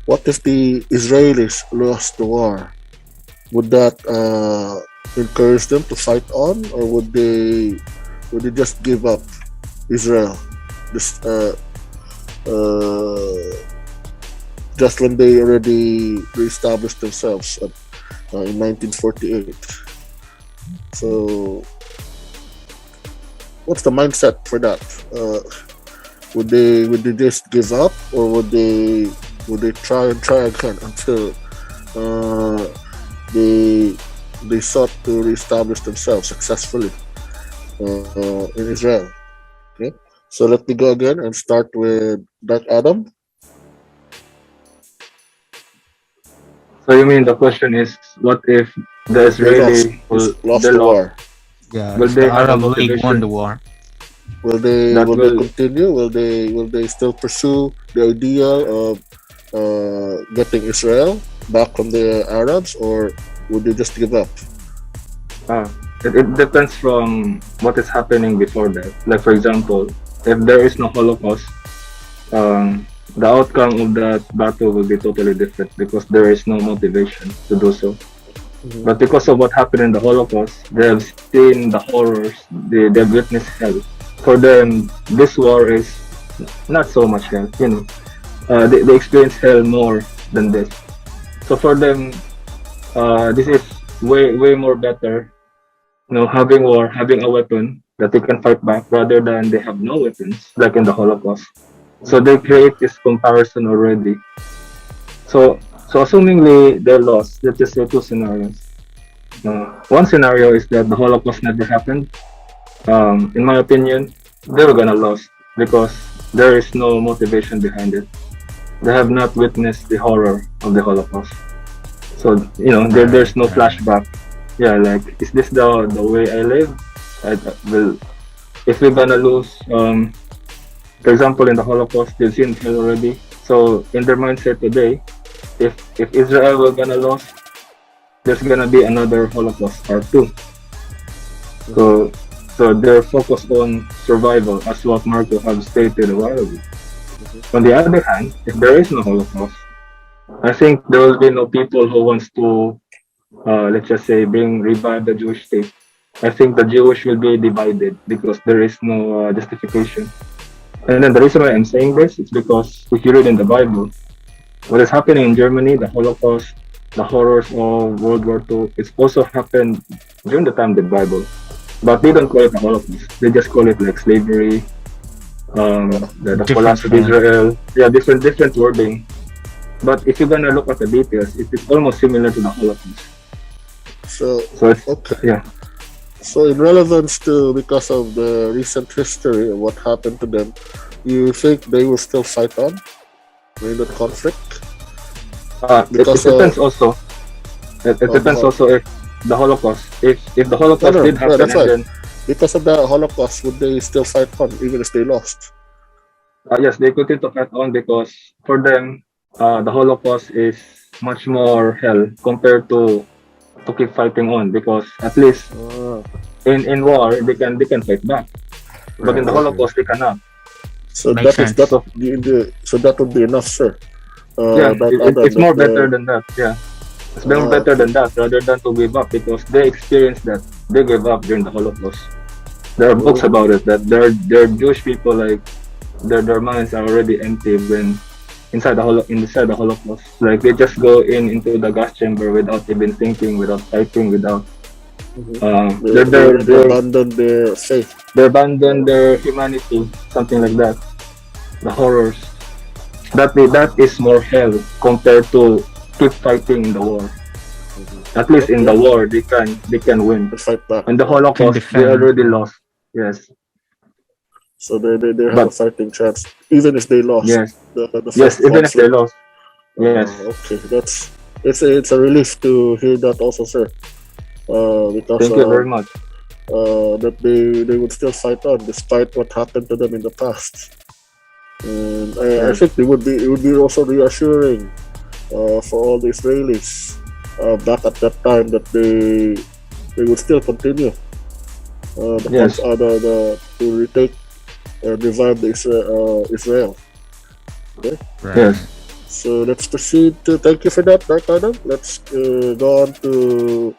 What if the Israelis lost the war? Would that encourage them to fight on, or would they just give up Israel? Just uh, just when they already reestablished themselves in 1948. So, what's the mindset for that? Would they just give up, or would they try again until uh, they they sought to reestablish themselves successfully in Israel? Okay, so let me go again and start with Dark Adam. So you mean the question is, what if the They lost Israeli will lost they the lost? war. Yeah, Will if the they have a Arab League won the motivation war. that Will they will? continue? Will they still pursue the idea of getting Israel back from the Arabs, or would they just give up? Uh, it depends from what is happening before that. Like for example, if there is no Holocaust, the outcome of that battle will be totally different because there is no motivation to do so. Mhm. But because of what happened in the Holocaust, they have seen the horrors, they've witnessed hell. For them, this war is not so much hell, you know. They experience hell more than this. So for them, this is way more better. You know, having war, having a weapon that they can fight back rather than they have no weapons, like in the Holocaust. So Mhm. they create this comparison already. So assumingly they lost, let's just say two scenarios. One scenario is that the Holocaust never happened. In my opinion, they were gonna lose because there is no motivation behind it. They have not witnessed the horror of the Holocaust. So there's Right, no right. flashback. Yeah, like is this the way I live? Well, if we're gonna lose, for example, in the Holocaust, they've seen hell already. So in their mindset today, if Israel were gonna lose, there's gonna be another Holocaust part two. Mhm. So so they're focused on survival, as what Marco have stated a while ago. Mhm. On the other hand, if there is no Holocaust, I think there will be no people who wants to, let's just say, revive the Jewish state. I think the Jewish will be divided because there is no justification. And then the reason why I'm saying this is because if you read in the Bible, what is happening in Germany, the Holocaust, the horrors of World War II, it's also happened during the time of the Bible. But they don't call it a Holocaust. They just call it like slavery, the Different collapse of form. Israel. Yeah, different wording. But if you're gonna look at the details, it is almost similar to the Holocaust. So So it's okay. yeah. So in relevance to because of the recent history of what happened to them, you think they will still fight on in that conflict It because depends also. It of the depends also if the Holocaust. If the no, Holocaust no, did no, happen that's and right. then Because of the Holocaust, would they still fight on even if they lost? yes, they continue to fight on because for them, the Holocaust is much more hell compared to keep fighting on because at least Ah, in war they can fight back, but in Right, the okay. right. Holocaust they cannot. So Makes that is that sense. So so that would be enough, sir. yeah, That Adam it's that more better than that. Yeah, it's more better okay. than that rather than to give up because they experienced that they gave up during the Holocaust. There are books Oh, about it that there are Jewish people like their minds are already empty when inside the Holocaust. Like they just go into the gas chamber without even thinking, without fighting, without mhm. they're They they're already they're abandoned their faith. they abandon their humanity, something like that. The horrors. That is more hell compared to keep fighting in the war. Mhm. At least in Okay, the war they can win. and fight back. In the Can Holocaust they defend. already lost. Yes. So they have a But fighting chance even if they lost yes. the Yes, first even if they conflict. lost. Yes. Okay, that's it's a relief to hear that also, sir. Because Thank you very much. that they would still fight on despite what happened to them in the past. And I Yes. think it would be also reassuring for all the Israelis back at that time that they would still continue Yes. to retake and revive Israel. Okay, Right. Yes. So let's proceed to thank you for that, Dark Adam. Let's go on to